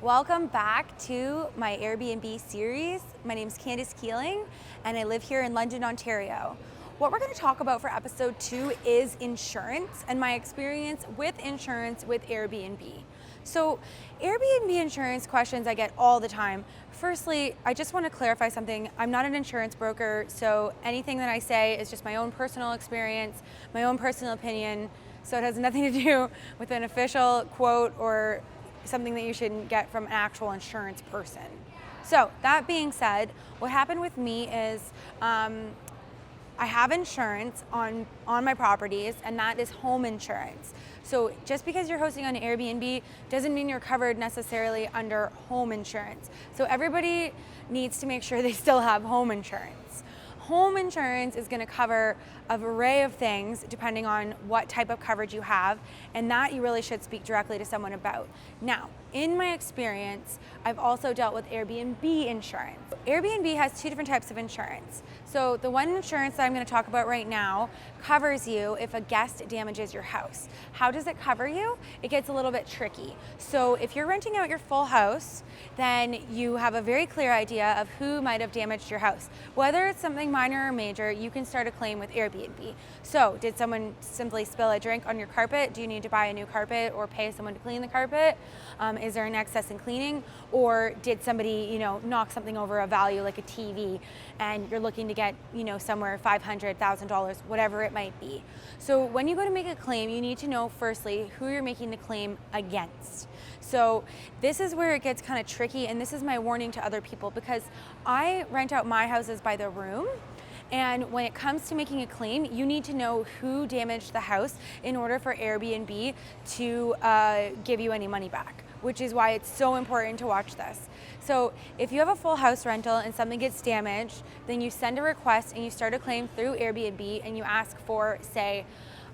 Welcome back to my Airbnb series. My name is Candace Keeling and I live here in London, Ontario. What we're going to talk about for episode 2 is insurance and my experience with insurance with Airbnb. So Airbnb insurance questions I get all the time. Firstly, I just want to clarify something. I'm not an insurance broker, so anything that I say is just my own personal experience, my own personal opinion. So it has nothing to do with an official quote or something that you shouldn't get from an actual insurance person. So that being said, what happened with me is I have insurance on my properties, and that is home insurance. So just because you're hosting on Airbnb doesn't mean you're covered necessarily under home insurance. So everybody needs to make sure they still have home insurance. Home insurance is going to cover an array of things depending on what type of coverage you have, and that you really should speak directly to someone about. Now, in my experience, I've also dealt with Airbnb insurance. Airbnb has 2 different types of insurance. So the one insurance that I'm going to talk about right now covers you if a guest damages your house. How does it cover you? It gets a little bit tricky. So if you're renting out your full house, then you have a very clear idea of who might have damaged your house. Whether it's something minor or major, you can start a claim with Airbnb. So did someone simply spill a drink on your carpet? Do you need to buy a new carpet or pay someone to clean the carpet? Is there an excess in cleaning? Or did somebody, knock something over a value like a TV and you're looking to get, somewhere $500,000, $1,000, whatever it might be. So when you go to make a claim, you need to know firstly who you're making the claim against. So this is where it gets kind of tricky, and this is my warning to other people because I rent out my houses by the room. And when it comes to making a claim, you need to know who damaged the house in order for Airbnb to give you any money back, which is why it's so important to watch this. So if you have a full house rental and something gets damaged, then you send a request and you start a claim through Airbnb and you ask for, say,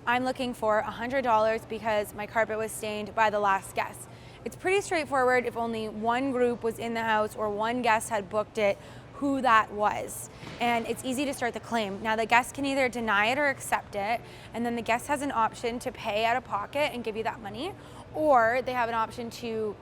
I'm looking for $100 because my carpet was stained by the last guest. It's pretty straightforward if only one group was in the house or one guest had booked it, who that was. And it's easy to start the claim. Now the guest can either deny it or accept it, and then the guest has an option to pay out of pocket and give you that money, or they have an option to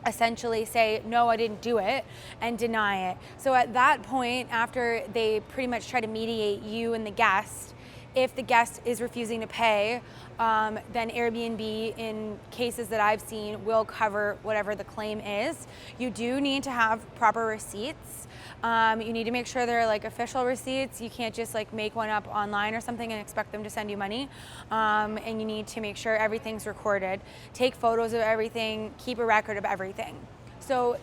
essentially say, no, I didn't do it, and deny it. So at that point, after they pretty much try to mediate you and the guest, if the guest is refusing to pay, then Airbnb, in cases that I've seen, will cover whatever the claim is. You do need to have proper receipts. You need to make sure they're like official receipts. You can't just like make one up online or something and expect them to send you money. And you need to make sure everything's recorded. Take photos of everything, keep a record of everything. So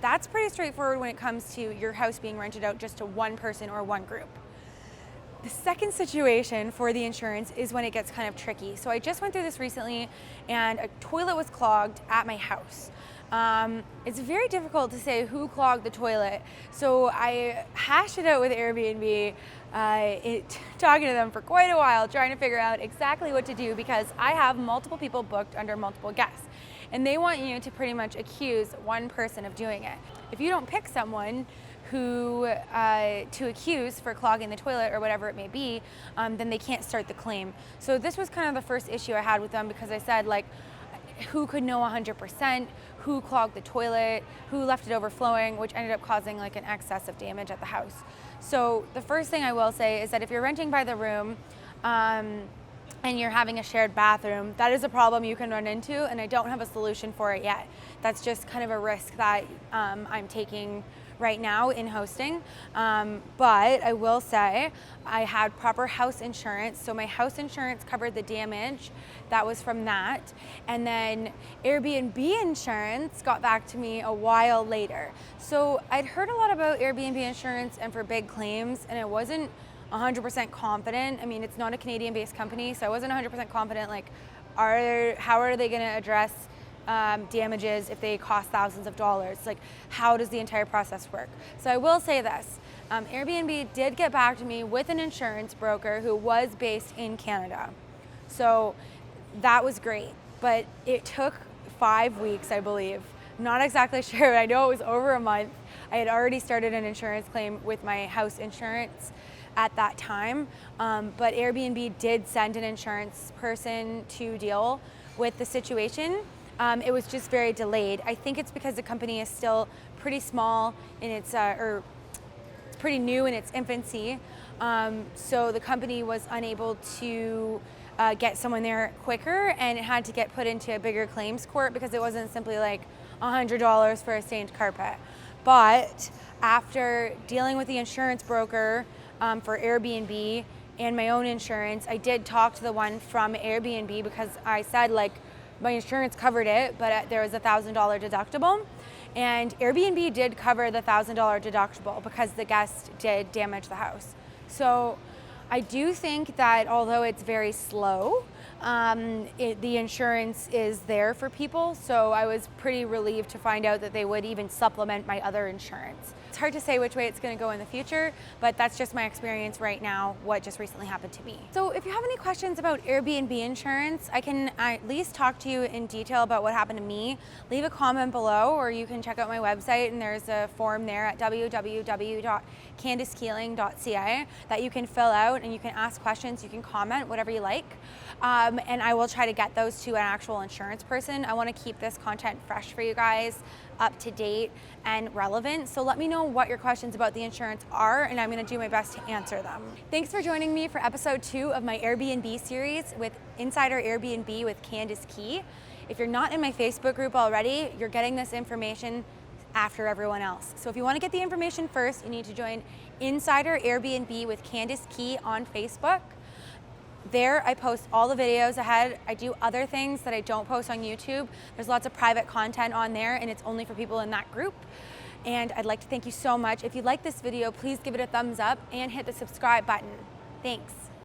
that's pretty straightforward when it comes to your house being rented out just to one person or one group. The second situation for the insurance is when it gets kind of tricky. So I just went through this recently and a toilet was clogged at my house. It's very difficult to say who clogged the toilet. So I hashed it out with Airbnb, talking to them for quite a while, trying to figure out exactly what to do because I have multiple people booked under multiple guests. And they want you to pretty much accuse one person of doing it. If you don't pick someone who to accuse for clogging the toilet or whatever it may be, then they can't start the claim. So this was kind of the first issue I had with them because I said, like, who could know 100%, who clogged the toilet, who left it overflowing, which ended up causing like an excess of damage at the house. So the first thing I will say is that if you're renting by the room, and you're having a shared bathroom, that is a problem you can run into, and I don't have a solution for it yet. That's just kind of a risk that I'm taking right now in hosting. But I will say I had proper house insurance. So my house insurance covered the damage that was from that. And then Airbnb insurance got back to me a while later. So I'd heard a lot about Airbnb insurance and for big claims, and I wasn't 100% confident. I mean, it's not a Canadian-based company, so I wasn't 100% confident, like, how are they gonna address damages if they cost thousands of dollars? Like, how does the entire process work? So I will say this, Airbnb did get back to me with an insurance broker who was based in Canada. So that was great, but it took 5 weeks, I believe. Not exactly sure, but I know it was over a month. I had already started an insurance claim with my house insurance at that time, but Airbnb did send an insurance person to deal with the situation. It was just very delayed. I think it's because the company is still pretty small and it's pretty new in its infancy. So the company was unable to get someone there quicker, and it had to get put into a bigger claims court because it wasn't simply like $100 for a stained carpet. But after dealing with the insurance broker for Airbnb and my own insurance, I did talk to the one from Airbnb because I said like my insurance covered it, but there was a $1,000 deductible. And Airbnb did cover the $1,000 deductible because the guest did damage the house. So I do think that although it's very slow, the insurance is there for people. So I was pretty relieved to find out that they would even supplement my other insurance. It's hard to say which way it's going to go in the future, but that's just my experience right now, what just recently happened to me. So if you have any questions about Airbnb insurance, I can at least talk to you in detail about what happened to me. Leave a comment below, or you can check out my website, and there's a form there at www.candacekeeling.ca that you can fill out, and you can ask questions, you can comment, whatever you like. And I will try to get those to an actual insurance person. I want to keep this content fresh for you guys, up to date and relevant. So let me know what your questions about the insurance are, and I'm going to do my best to answer them. Thanks for joining me for episode 2 of my Airbnb series with Insider Airbnb with Candace Key. If you're not in my Facebook group already, you're getting this information after everyone else. So if you want to get the information first, you need to join Insider Airbnb with Candace Key on Facebook. There I post all the videos ahead. I do other things that I don't post on YouTube. There's lots of private content on there, and it's only for people in that group. And I'd like to thank you so much. If you like this video, please give it a thumbs up and hit the subscribe button. Thanks.